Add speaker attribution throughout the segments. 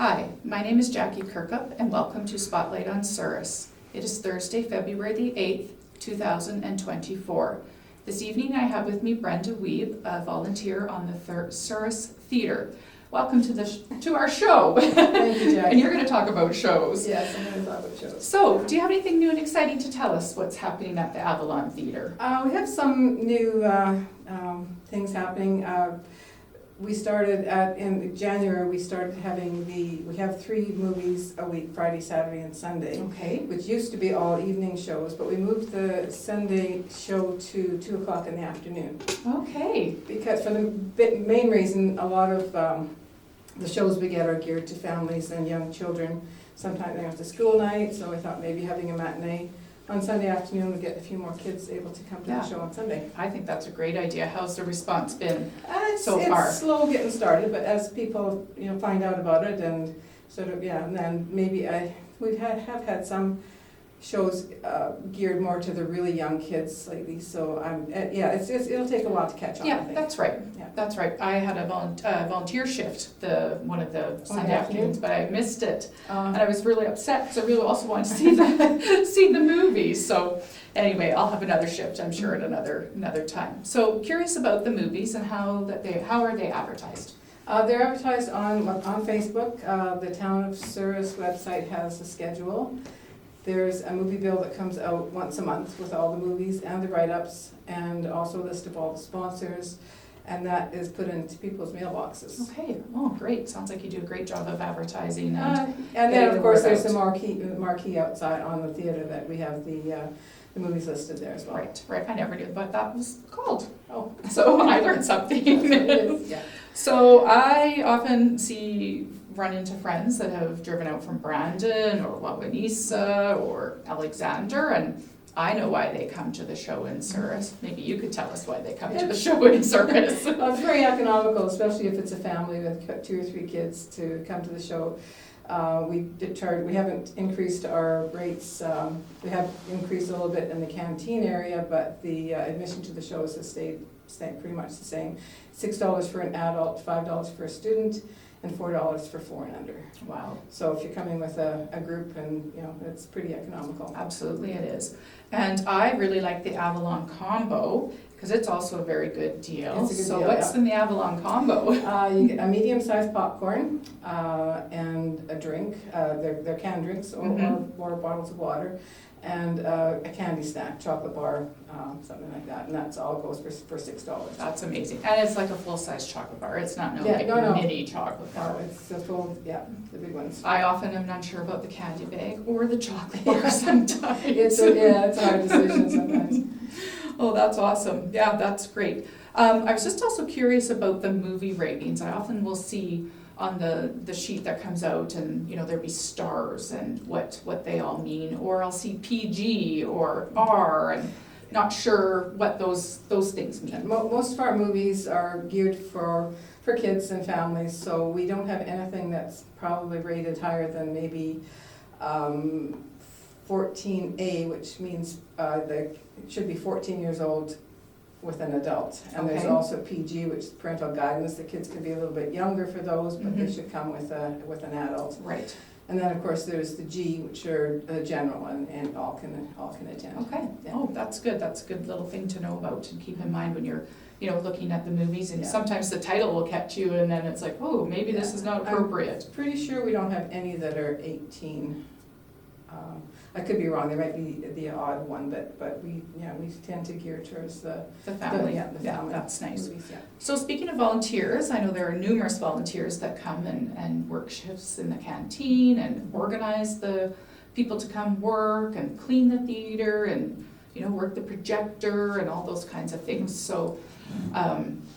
Speaker 1: Hi, my name is Jackie Kirkup and welcome to Spotlight on Souris. It is Thursday, February the 8th, 2024. This evening I have with me Brenda Wiebe, a volunteer on the Souris Theatre. Welcome to our show.
Speaker 2: Thank you, Jackie.
Speaker 1: And you're going to talk about shows.
Speaker 2: Yes, I'm going to talk about shows.
Speaker 1: So, do you have anything new and exciting to tell us what's happening at the Avalon Theatre?
Speaker 2: We have some new things happening. We started in January, we started having we have 3 movies a week, Friday, Saturday, and Sunday.
Speaker 1: Okay.
Speaker 2: Which used to be all evening shows, but we moved the Sunday show to 2 o'clock in the afternoon.
Speaker 1: Okay.
Speaker 2: Because for the main reason, a lot of the shows we get are geared to families and young children. Sometimes they have the school night, so I thought maybe having a matinee on Sunday afternoon would get a few more kids able to come to the show on Sunday.
Speaker 1: I think that's a great idea. How's the response been so far?
Speaker 2: It's slow getting started, but as people find out about it and sort of and then maybe we have had some shows geared more to the really young kids lately. So it'll take a while to catch on. I think.
Speaker 1: That's right.
Speaker 2: Yeah.
Speaker 1: That's right. I had a volunteer shift one of the Sunday afternoons, but I missed it, and I was really upset because I really also wanted to see the movies. So anyway, I'll have another shift, I'm sure, at another time. So curious about the movies and how are they advertised?
Speaker 2: They're advertised on Facebook. The Town of Souris website has a schedule. There's a movie bill that comes out once a month with all the movies and the write-ups and also a list of all the sponsors, and that is put into people's mailboxes.
Speaker 1: Okay. Oh, great. Sounds like you do a great job of advertising.
Speaker 2: And then, of course, there's the marquee outside on the theatre that we have the movies listed there as well.
Speaker 1: Right. I never knew what that was called.
Speaker 2: Oh.
Speaker 1: So I learned something.
Speaker 2: Yeah.
Speaker 1: So I often run into friends that have driven out from Brandon or Wawanesa or Alexander, and I know why they come to the show in Souris. Maybe you could tell us why they come to the show in Souris.
Speaker 2: Well, it's very economical, especially if it's a family with 2 or 3 kids to come to the show. We haven't increased our rates. We have increased a little bit in the canteen area, but the admission to the shows has stayed pretty much the same. $6 for an adult, $5 for a student, and $4 for 4 and under.
Speaker 1: Wow.
Speaker 2: So if you're coming with a group, and it's pretty economical.
Speaker 1: Absolutely it is. And I really like the Avalon combo because it's also a very good deal.
Speaker 2: It's a good
Speaker 1: so
Speaker 2: deal,
Speaker 1: what's in the Avalon combo?
Speaker 2: You get a medium-sized popcorn and a drink. They're canned drinks or bottles of water, and a candy snack, chocolate bar, something like that, and that's all goes for $6.
Speaker 1: That's amazing. And it's like a full-size chocolate bar. It's not mini chocolate bar.
Speaker 2: No, it's the full, the big ones.
Speaker 1: I often am not sure about the candy bag or the chocolate bar sometimes.
Speaker 2: It's a hard decision sometimes.
Speaker 1: Oh, that's awesome. Yeah, that's great. I was just also curious about the movie ratings. I often will see on the sheet that comes out, and there'll be stars and what they all mean, or I'll see PG or R, and not sure what those things mean.
Speaker 2: Most of our movies are geared for kids and families, so we don't have anything that's probably rated higher than maybe 14A, which means it should be 14 years old with an adult. And there's also PG, which is parental guidance. The kids can be a little bit younger for those, but they should come with an adult.
Speaker 1: Right.
Speaker 2: And then of course there's the G, which are general, and all can attend.
Speaker 1: Okay. Yeah. Oh, that's good. That's a good little thing to know about and keep in mind when you're looking at the movies. And sometimes the title will catch you, and then it's like, oh, maybe this is not appropriate.
Speaker 2: I'm pretty sure we don't have any that are 18. I could be wrong. There might be the odd one, but we tend to gear towards the
Speaker 1: family.
Speaker 2: The family.
Speaker 1: That's nice.
Speaker 2: Movies, yeah.
Speaker 1: So speaking of volunteers, I know there are numerous volunteers that come and work shifts in the canteen and organize the people to come work and clean the theater and work the projector and all those kinds of things. So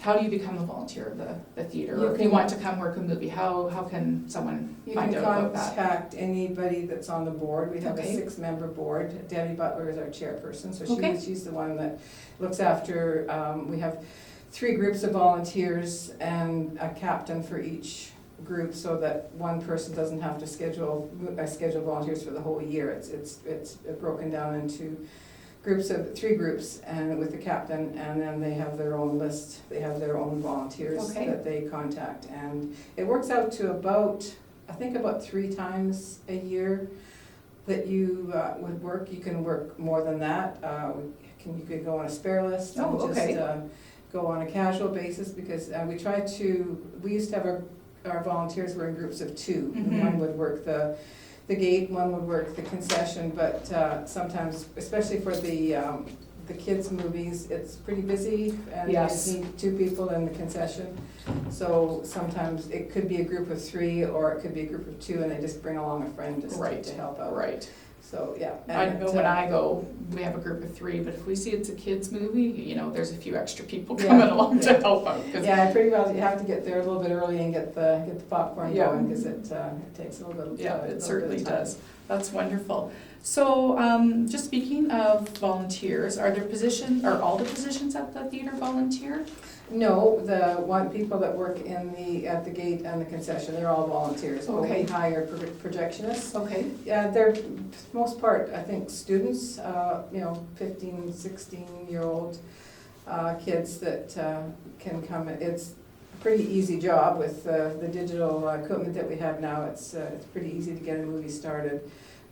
Speaker 1: how do you become a volunteer of the theater? Or if you want to come work a movie, how can someone find out about that?
Speaker 2: You can contact anybody that's on the board. We have a 6-member board. Debbie Butler is our chairperson, so she's the one that looks after. We have 3 groups of volunteers and a captain for each group, so that one person doesn't have to schedule volunteers for the whole year. It's broken down into groups of 3 groups, and with the captain, and then they have their own list. They have their own volunteers that they contact, and it works out to about I think about 3 times a year that you would work. You can work more than that. You could go on a spare list and
Speaker 1: okay.
Speaker 2: just go on a casual basis, because we used to have our volunteers were in groups of 2.
Speaker 1: Mhm.
Speaker 2: One would work the gate, one would work the concession, but sometimes, especially for the kids' movies, it's pretty busy, and
Speaker 1: Yes.
Speaker 2: you need 2 people in the concession. So sometimes it could be a group of 3, or it could be a group of 2, and they just bring along a friend just
Speaker 1: Right.
Speaker 2: to help out.
Speaker 1: Right.
Speaker 2: So, yeah.
Speaker 1: I know when I go, we have a group of 3, but if we see it's a kid's movie, you know, there's a few extra people coming along to help out.
Speaker 2: Yeah, pretty well, you have to get there a little bit early and get the popcorn
Speaker 1: Yeah.
Speaker 2: going, because it takes a little bit.
Speaker 1: Yeah,
Speaker 2: a
Speaker 1: it
Speaker 2: little
Speaker 1: certainly
Speaker 2: bit of time.
Speaker 1: does. That's wonderful. So, just speaking of volunteers, are are all the positions at the theater volunteer?
Speaker 2: No, the people that work at the gate and the concession, they're all volunteers. But
Speaker 1: Okay.
Speaker 2: we hire projectionists.
Speaker 1: Okay.
Speaker 2: Yeah, they're, for the most part, I think, students, 15, 16-year-old kids that can come. It's a pretty easy job with the digital equipment that we have now. It's pretty easy to get a movie started.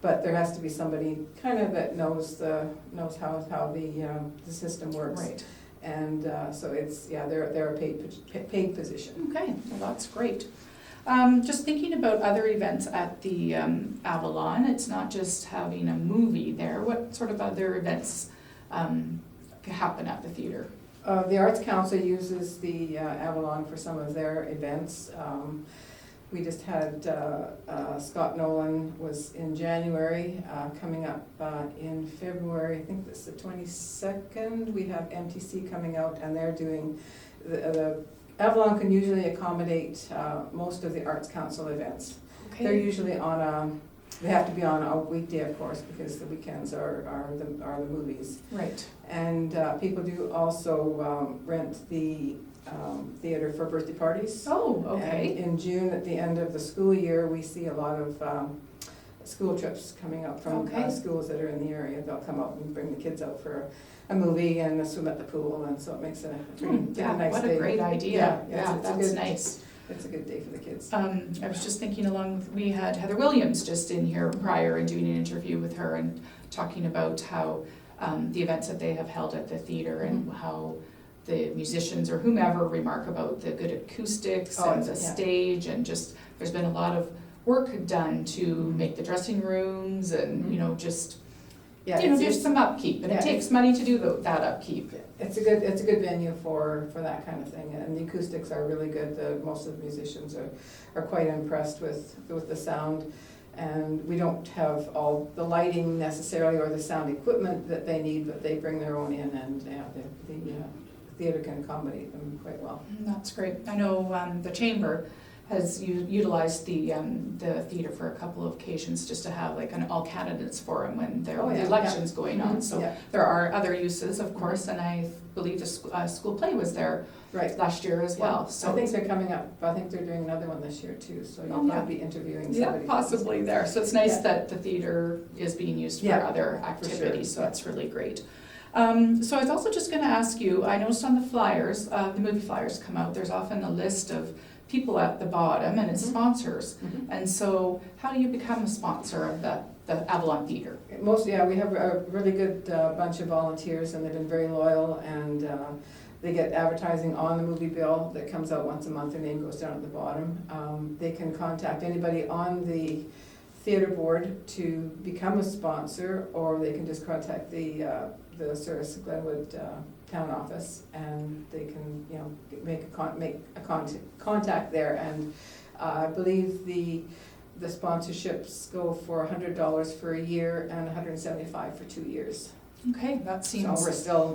Speaker 2: But there has to be somebody kind of that knows how the system works.
Speaker 1: Right.
Speaker 2: And so they're a paid position.
Speaker 1: Okay, well, that's great. Just thinking about other events at the Avalon, it's not just having a movie there. What sort of other events happen at the theater?
Speaker 2: The Arts Council uses the Avalon for some of their events. We just had Scott Nolan was in January, coming up in February, I think that's the 22nd. We have MTC coming out, and they're doing, the Avalon can usually accommodate most of the Arts Council events.
Speaker 1: Okay.
Speaker 2: They're usually they have to be on a weekday, of course, because the weekends are the movies.
Speaker 1: Right.
Speaker 2: And people do also rent the theater for birthday parties.
Speaker 1: Oh, okay.
Speaker 2: And in June, at the end of the school year, we see a lot of school trips coming up from
Speaker 1: Okay.
Speaker 2: schools that are in the area. They'll come out and bring the kids out for a movie and a swim at the pool, and so it makes it a pretty nice day.
Speaker 1: What a great idea. Yeah,
Speaker 2: it's
Speaker 1: that's nice.
Speaker 2: It's a good day for the kids.
Speaker 1: I was just thinking we had Heather Williams just in here prior and doing an interview with her and talking about how the events that they have held at the theater and how the musicians or whomever remark about the good acoustics and the stage, and just there's been a lot of work done to make the dressing rooms and there's some upkeep, and it takes money to do that upkeep.
Speaker 2: It's a good venue for that kind of thing, and the acoustics are really good. Most of the musicians are quite impressed with the sound, and we don't have all the lighting necessarily or the sound equipment that they need, but they bring their own in, and the theater can accommodate them quite well.
Speaker 1: That's great. I know the chamber has utilized the theater for a couple of occasions just to have like an all candidates forum when there are elections going on. So there are other uses, of course, and I believe the school play was there last year as well. So
Speaker 2: I think they're coming up. I think they're doing another one this year too. So you'll probably be interviewing somebody.
Speaker 1: Yeah, possibly there. So it's nice that the theater is being used for other activities. So that's really great. So I was also just going to ask you, I noticed on the flyers, the movie flyers come out, there's often a list of people at the bottom and it's sponsors. And so how do you become a sponsor of the Avalon Theater?
Speaker 2: We have a really good bunch of volunteers, and they've been very loyal, and they get advertising on the movie bill that comes out once a month. Their name goes down at the bottom. They can contact anybody on the theater board to become a sponsor, or they can just contact the Service Glenwood town office, and they can make a contact there. And I believe the sponsorships go for $100 for a year and $175 for 2 years.
Speaker 1: Okay, that seems.
Speaker 2: So we're still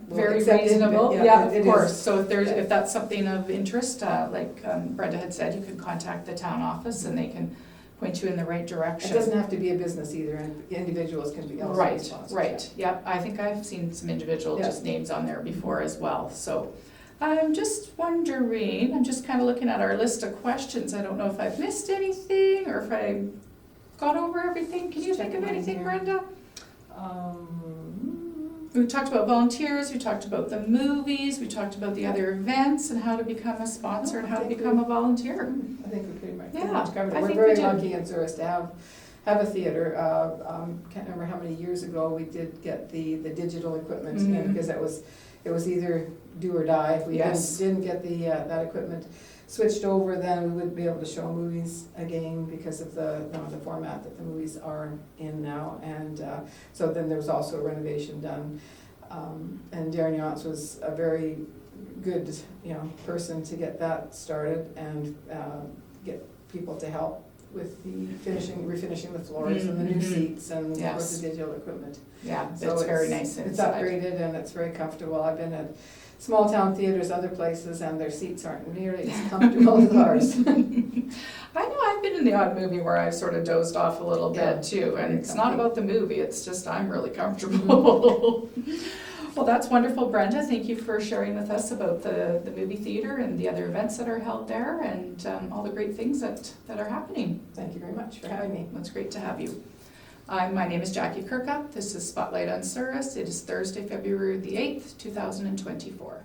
Speaker 1: very reasonable. Of course.
Speaker 2: Is.
Speaker 1: So if that's something of interest, like Brenda had said, you can contact the town office and they can point you in the right direction.
Speaker 2: It doesn't have to be a business either, and individuals can be also sponsors.
Speaker 1: Right. Yep. I think I've seen some individual just names on there before as well. So I'm just wondering, I'm just kind of looking at our list of questions. I don't know if I've missed anything or if I got over everything. Can you think of anything, Brenda? We talked about volunteers, we talked about the movies, we talked about the other events and how to become a sponsor and how to become a volunteer.
Speaker 2: I think we pretty
Speaker 1: Yeah,
Speaker 2: much covered
Speaker 1: I
Speaker 2: it. We're
Speaker 1: think
Speaker 2: very
Speaker 1: we did.
Speaker 2: lucky in Souris to have a theater. Can't remember how many years ago we did get the digital equipment in,
Speaker 1: Mhm.
Speaker 2: because it was either do or die. If we
Speaker 1: Yes.
Speaker 2: didn't get that equipment switched over, then we wouldn't be able to show movies again because of the format that the movies are in now. And so then there was also a renovation done. And Darren Yance was a very good, person to get that started and get people to help with the refinishing the floors and the new
Speaker 1: Mhm.
Speaker 2: seats and of
Speaker 1: Yes.
Speaker 2: course the digital equipment.
Speaker 1: Yeah,
Speaker 2: So
Speaker 1: it's very nice
Speaker 2: It's
Speaker 1: inside.
Speaker 2: upgraded and it's very comfortable. I've been at small town theaters, other places, and their seats aren't nearly as comfortable as ours.
Speaker 1: I know I've been in the odd movie where I've sort of dozed off a little
Speaker 2: Yeah,
Speaker 1: bit too, and
Speaker 2: very
Speaker 1: it's not
Speaker 2: comfy.
Speaker 1: about the movie, it's just I'm really comfortable. Well, that's wonderful, Brenda. Thank you for sharing with us about the movie theater and the other events that are held there and all the great things that are happening.
Speaker 2: Thank you very much for having me.
Speaker 1: It's great to have you. My name is Jackie Kirkup. This is Spotlight on Souris. It is Thursday, February the 8th, 2024.